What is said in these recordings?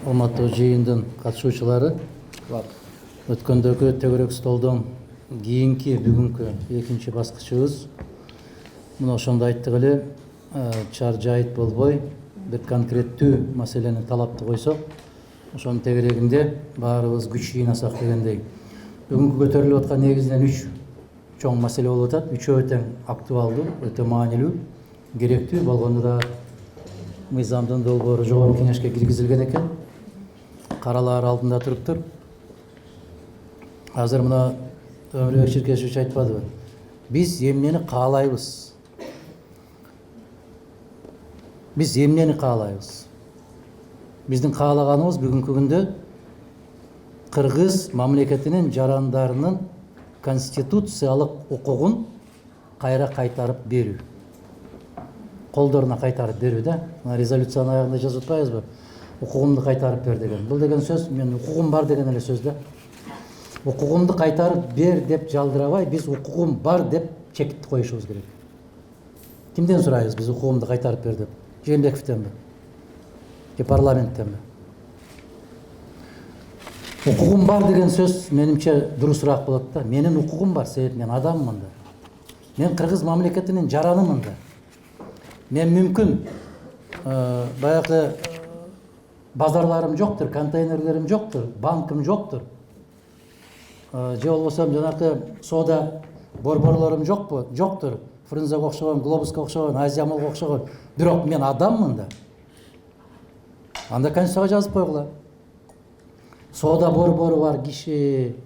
Урматтуу жыйындын катышуучулары, өткөндөгү төгөрөк столдон кийинки бүгүнкү экинчи баскычыбыз мына ошондо айттык эле, чар жайыт болбой бир конкреттүү маселени талапты койсок, ошонун тегерегинде баарыбыз күч жыйнасак дегендей. Бүгүнкү көтөрүлүп аткан негизинен 3 чоң маселе болуп атат. Үчөө тең актуалдуу, өтө маанилүү, керектүү болгондо да мыйзамдын долбоору жогорку кеңешке киргизилген экен. Каралар алдында туруптур. Азыр мына Өмүрбек Чиркешевич айтпадыбы? Биз эмнени каалайбыз? Биз эмнени каалайбыз? Биздин каалаганыбыз бүгүнкү күндө Кыргыз мамлекетинин жарандарынын конституциялык укугун кайра кайтарып берүү. Колдоруна кайтарып берүү да. Резолюциянын аягында жазып атпайбызбы? Укугумду кайтарып бер деген. Бул деген сөз мен укугум бар деген эле сөз да. Укугумду кайтарып бер деп жалдырабай, биз укугум бар деп чекитти коюшубуз керек. Кимден сурайбыз биз укугумду кайтарып бер деп? Жээнбековденби? Же парламенттенби? Укугум бар деген сөз менимче дурусураак болот да. Менин укугум бар, себеп мен адаммын да. Мен Кыргыз мамлекетинин жаранымын да. Мен мүмкүн баягы базарларым жоктур, контейнерлерим жоктур, банкым жоктур. Же болбосо жанакы соода борборлорум жоктур. Фрунзеге окшогон, Глобуска окшогон, Азия Молго окшогон. Бирок мен адаммын да. Анда конституцияга жазып койгула. Соода борбору бар киши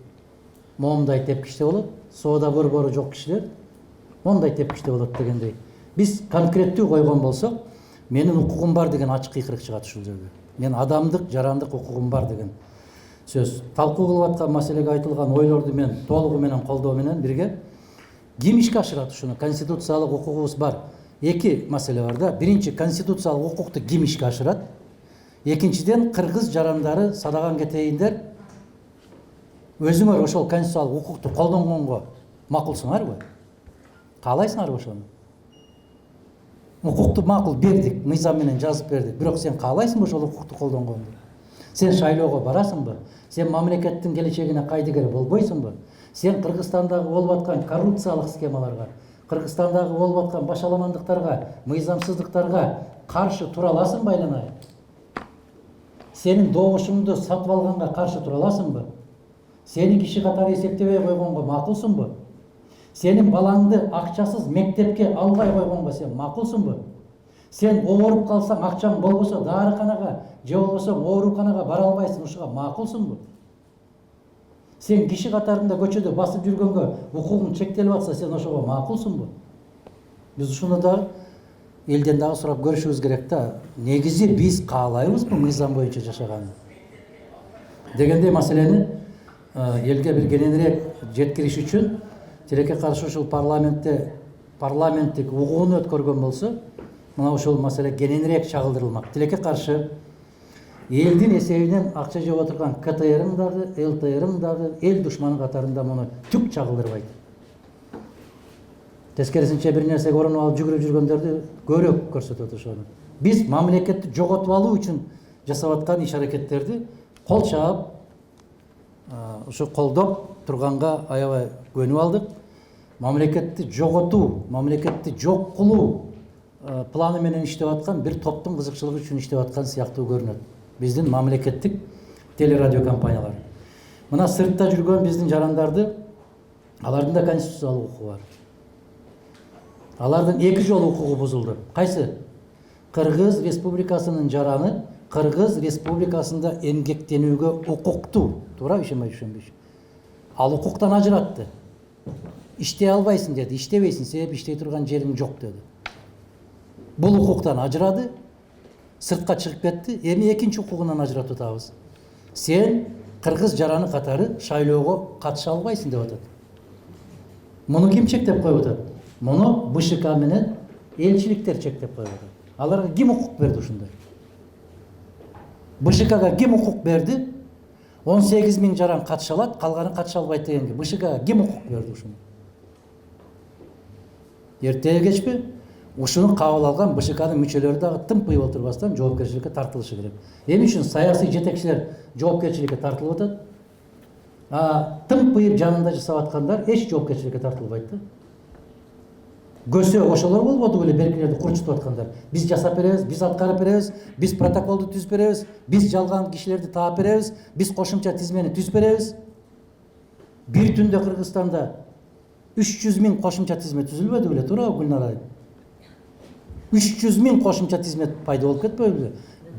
момундай тепкичте болот. Соода борбору жок кишилер мондай тепкичте болот дегендей. Биз конкреттүү койгон болсок, менин укугум бар деген ачык кыйкырык чыгат ушул жерде. Мен адамдык, жарандык укугум бар деген сөз. Талкуу кылып аткан маселеге айтылган ойлорду мен толугу менен колдоо менен бирге ким ишке ашырат ушуну? Конституциялык укугубуз бар. Эки маселе бар да. Биринчи, конституциялык укукту ким ишке ашырат? Экинчиден, кыргыз жарандары садаган кетейиндер өзүңөр ошол конституциялык укукту колдонгонго макулсуңарбы? Каалайсыңарбы ошону? Укукту макул бердик, мыйзам менен жазып бердик. Бирок сен каалайсыңбы ошол укукту колдонгонду? Сен шайлоого барасыңбы? Сен мамлекеттин келечегине кайдыгер болбойсуңбу? Сен Кыргызстандагы болуп аткан коррупциялык схемаларга, Кыргызстандагы болуп аткан башаламандыктарга, мыйзамсыздыктарга каршы тура аласыңбы айланайын? Сенин добушуңду сатып алганга каршы тура аласыңбы? Сени киши катары эсептебей койгонго макулсуңбу? Сенин балаңды акчасыз мектепке албай койгонго сен макулсуңбу? Сен ооруп калсаң, акчаң болбосо дарыканага же болбосо ооруканага бара албайсың, ушуга макулсуңбу? Сен киши катарында көчөдө басып жүргөнгө укугуң чектелип атса, сен ошого макулсуңбу? Биз ушуну да элден дагы сурап көрүшүбүз керек да. Негизи биз каалайбызбы мыйзам боюнча жашаганды? Дегендей маселени элге бир кененирээк жеткириш үчүн тилекке каршы ушул парламенттик угууну өткөргөн болсо, мына ушул маселе кененирээк чагылдырылмак. Тилекке каршы элдин эсебинен акча жеп отурган КТРым дагы, ЛТРым дагы эл душманы катарында муну түк чагылдырбайт. Тескерисинче бир нерсеге оронуп алып жүгүрүп жүргөндөрдү көбүрөөк көрсөтөт ошону. Биз мамлекетти жоготуп алуу үчүн жасап аткан иш-аракеттерди кол чаап, ушу колдоп турганга аябай көнүп алдык. Мамлекетти жоготуу, мамлекетти жок кылуу планы менен иштеп аткан бир топтун кызыкчылыгы үчүн иштеп аткан сыяктуу көрүнөт. Биздин мамлекеттик телерадио компаниялар. Мына сыртта жүргөн биздин жарандарды, алардын да конституциялык укугу бар. Алардын 2 жолу укугу бузулду. Кайсы? Кыргыз Республикасынын жараны Кыргыз Республикасында эмгектенүүгө укуктуу. Туура ишенбейсиңби? Ал укуктан ажыратты. Иштей албайсың деди, иштебейсиң, себеп иштей турган жериң жок деди. Бул укуктан ажырады, сыртка чыгып кетти. Эми экинчи укугунан ажыратып атабыз. Сен кыргыз жараны катары шайлоого катыша албайсың деп атат. Муну ким чектеп коюп атат? Муну БШК менен элчиликтер чектеп коюп атат. Аларга ким укук берди ушундай? БШКга ким укук берди? 18 000 жаран катыша алат, калганы катыша албайт дегенге БШКга ким укук берди ушуну? Эртеге кечпи ушуну кабыл алган БШКнын мүчөлөрү дагы тымпый отурбастан жоопкерчиликке тартылышы керек. Эмне үчүн саясий жетекчилер жоопкерчиликке тартылып атат, тымпыйып жанында жасап аткандар эч жоопкерчиликке тартылбайт да. Көсө ошолор болбоду беле беркилерди курчутуп аткандар. Биз жасап беребиз, биз аткарып беребиз, биз протоколду түзүп беребиз, биз жалган кишилерди таап беребиз, биз кошумча тизмени түзүп беребиз. Бир түндө Кыргызстанда 300 000 кошумча тизме түзүлбөдү беле, туурабы Гүлнар айым? 300 000 кошумча тизме пайда болуп кетпеби беле?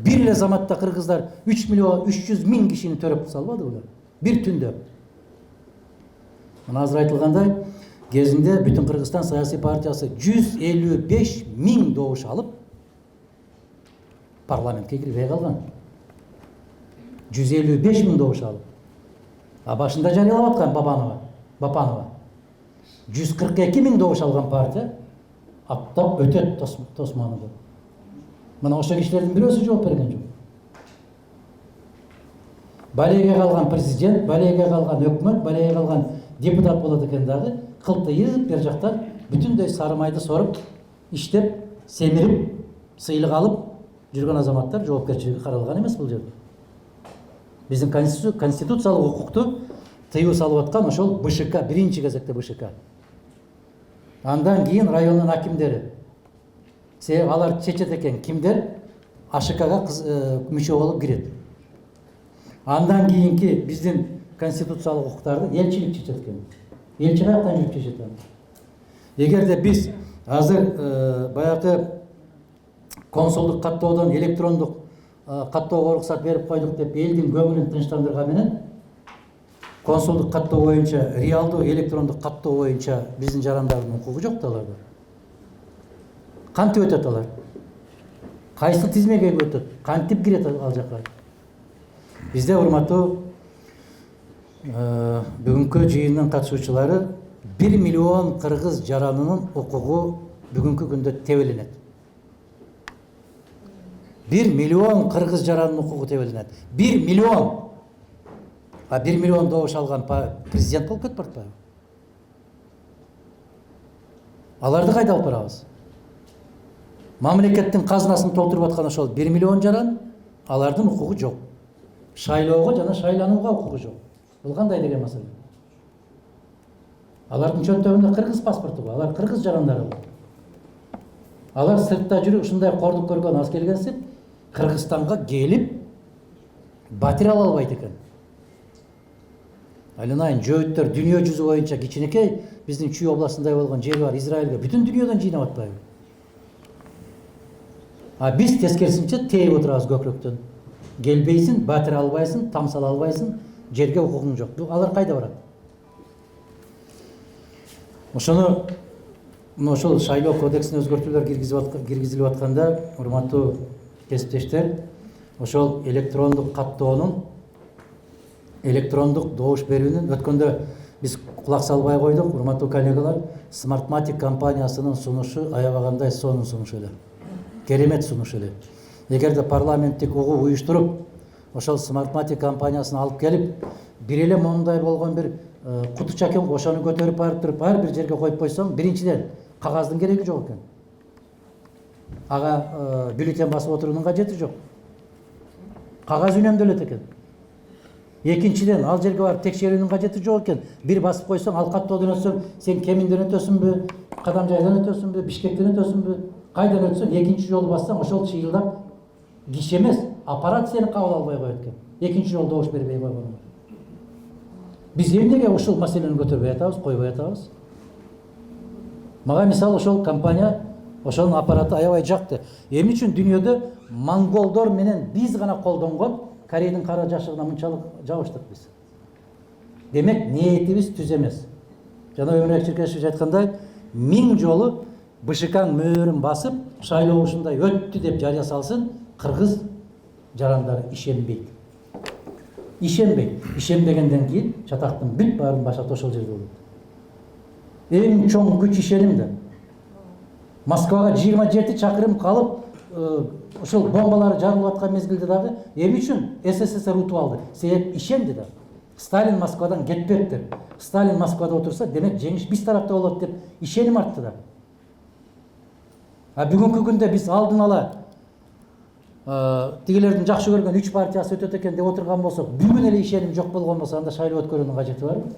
Бир эле заматта кыргыздар 3 миллион 300 000 кишини төрөп салбады беле? Бир түндө. Мына азыр айтылгандай, кезинде бүтүн Кыргызстан саясий партиясы 155 000 добуш алып парламентке кирбей калган. 155 000 добуш алып. Башында жарыялап аткан Бапанова. 142 000 добуш алган партия аттап өтөт Тосмановду. Мына ошо кишилердин бирөөсү жооп берген жок. Балейге калган президент, балейге калган өкмөт, балейге калган депутат болот экен дагы, кылтыйып бер жактан бүтүндөй сары майды соруп, иштеп, семирип, сыйлык алып жүргөн азаматтар жоопкерчиликке каралган эмес бул жерде. Биздин конституциялык укукту тыюу салып аткан ошол БШК, биринчи кезекте БШК. Андан кийин райондун акимдери. Себеби алар чечет экен кимдер АШКга мүчө болуп кирет. Андан кийинки биздин конституциялык укуктарды элчилик чечет экен. Элчи каяктан жүрүп чечет аны? Эгерде биз азыр баягы консулдук каттоодон электрондук каттоого уруксат берип койдук деп элдин көңүлүн тынчтандырган менен консулдук каттоо боюнча, реалдуу электрондук каттоо боюнча биздин жарандардын укугу жок да аларда. Кантип өтөт алар? Кайсы тизмеге өтөт? Кантип кирет ал жака? Бизде урматтуу бүгүнкү жыйындын катышуучулары 1 миллион кыргыз жаранынын укугу бүгүнкү күндө тебеленет. 1 миллион кыргыз жаранынын укугу тебеленет. 1 миллион. 1 миллион добуш алган президент болуп кетип баратпайбы? Аларды кайда алып барабыз? Мамлекеттин казынасын толтуруп аткан ошол 1 миллион жаран, алардын укугу жок. Шайлоого жана шайланууга укугу жок. Бул кандай деген маселе? Алардын чөнтөгүндө кыргыз паспорту бар, алар кыргыз жарандары бар. Алар сыртта жүрүп ушундай кордук көргөн аз келгенсип, Кыргызстанга келип батир ала албайт экен. Айланайын жөөттөр дүйнө жүзү боюнча кичинекей биздин Чүй областындай болгон жери бар Израилге бүтүн дүйнөдөн жыйнап атпайбы? Биз тескерисинче тээп отурабыз көкрөктөн. Келбейсиң, батир албайсың, тамсала албайсың, жерге укугуң жок. Алар кайда барат? Ошол шайлоо кодексине өзгөртүүлөр киргизилип атканда, урматтуу кесиптештер, ошол электрондук каттоонун, электрондук добуш берүүнүн өткөндө биз кулак салбай койдук, урматтуу коллегалар, Smartmatic компаниясынын сунушу аябагандай сонун сунуш эле. Керемет сунуш эле. Эгерде парламенттик угуу уюштуруп, ошол Smartmatic компаниясын алып келип, бир эле мондай болгон бир кутуча экен, ошону көтөрүп барып туруп, ар бир жерге коюп койсоң, биринчиден кагаздын кереги жок экен. Ага бюллетень басып отуруунун кажети жок. Кагаз үнөмдөлөт экен. Экинчиден, ал жерге барып текшерүүнүн кажети жок экен. Бир басып койсоң, ал каттоодон өтсөң, сен Кеминден өтөсүңбү, Кадамжайдан өтөсүңбү, Бишкектен өтөсүңбү, кайдан өтсөң, экинчи жолу бассаң, ошол чыйылдап киши эмес, аппарат сени кабыл албай коет экен. Экинчи жолу добуш бербей койгону. Биз эмнеге ушул маселени көтөрбөй атабыз, койбой атабыз? Мага мисалы ошол компания, ошонун аппараты аябай жакты. Эмне үчүн дүйнөдө монголдор менен биз гана колдонгон Корейдин кара жашыгына мынчалык жабыштык биз? Демек, ниетибиз түз эмес. Жана Өмүрбек Чиркешевич айткандай, 1000 жолу БШКнын мөөрүн басып, шайлоо ушундай өттү деп жарыя салсын, кыргыз жарандары ишенбейт. Ишенбегенден кийин чатактын бүт баарын башат ошол жерде болот. Эң чоң күч ишеним да. Москвага 27 чакырым калып, ошол бомбалары жарылып аткан мезгилде дагы эмне үчүн СССР утуп алды? Себеп ишенди да. Сталин Москвадан кетпек деп. Сталин Москвада отурса, демек жеңиш биз тарапта болот деп ишеним артты да. Бүгүнкү күндө биз алдын ала тигилердин жакшы көргөн 3 партиясы өтөт экен деп отурган болсок, бүгүн эле ишеним жок болгон болсо, анда шайлоо өткөрүүнүн кажети барбы?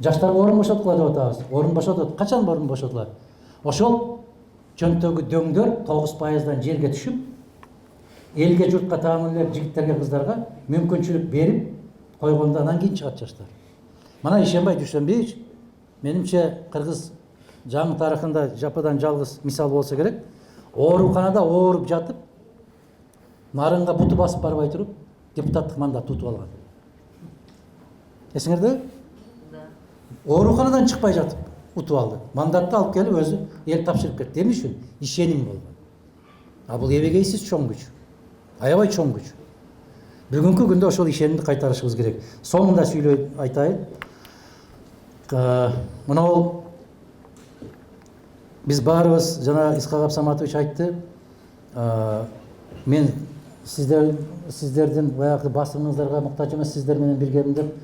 Жаштарга орун бошоткула деп атабыз. Орун бошотот. Качан орун бошотулат? Ошол чөнтөгү дөңдөр 9%дан жерге түшүп, элге журтка таамилдеп жигиттерге, кыздарга мүмкүнчүлүк берип койгондо анан кийин чыгат жаштар. Мына Ишенбай Дүйшөнбиевич, менимче кыргыз жаңы тарыхында жападан жалгыз мисал болсо керек. Ооруканада ооруп жатып, нарынга буту басып барбай туруп, депутаттык мандат утуп алган. Эсиңерде? Ооруканадан чыкпай жатып утуп алды. Мандатты алып келип өзү эл тапшырып кетти. Эмне үчүн? Ишеним болгон. Бул эбегейсиз чоң күч. Аябай чоң күч. Бүгүнкү күндө ошол ишенимди кайтарышыбыз керек. Соңунда сүйлөй айтайын. Мына биз баарыбыз, жана Исхак Абсаматович айтты, мен сиздердин баягы басымыңыздарга муктаж эмес, сиздер менен биргемин деп,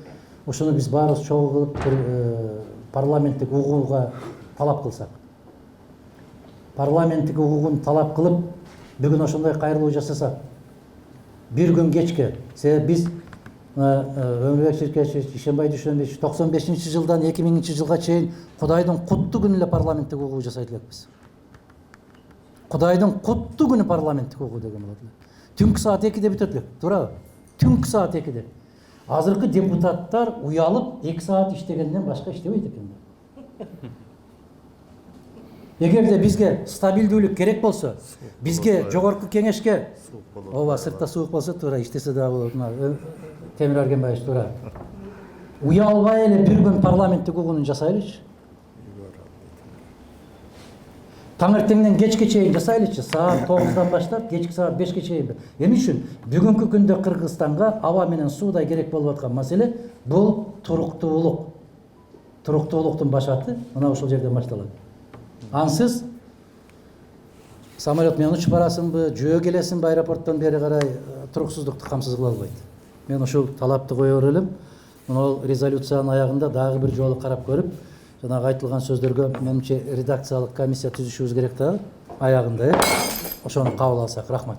ошону биз баарыбыз чогуу кылып парламенттик угууга талап кылсак. Парламенттик угууну талап кылып, бүгүн ошондой кайрылуу жасасак, бир күн кечке, себеби биз Өмүрбек Ширкешевич, Ишенбай Дүйшөнбиевич 95-жылдан 2000-жылга чейин Кудайдын куттуу күнү эле парламенттик угуу жасайт элекпиз. Кудайдын куттуу күнү парламенттик угуу деген болот эле. Түнкү саат 2-де бүтөт элек, туурабы? Түнкү саат 2-де. Азыркы депутаттар уялып 2 саат иштегенден башка иштебейт экен. Эгерде бизге стабилдүүлүк керек болсо, бизге жогорку кеңешке, ооба, сыртта суук болсо туура иштесе да болот. Темир Аргенбаевич, туура. Уялбай эле бир күн парламенттик угууну жасайлычы. Таңертеңден кечке чейин жасайлычы, саат 9-дан баштап кечки саат 5-ке чейин. Эмне үчүн? Бүгүнкү күндө Кыргызстанга аба менен суудай керек болуп аткан маселе бул туруктуулук. Туруктуулуктун башаты мына ушул жерден башталат. Ансыз самолет менен учуп барасыңбы, жөө келесиңби аэропорттон бери карай туруксуздукту камсыз кыла албайт. Мен ушул талапты коёр элем. Мына резолюциянын аягында дагы бир жолу карап көрүп, жанагы айтылган сөздөргө менимче редакциялык комиссия түзүшүбүз керек да аягында, ошону кабыл алсак. Рахмат.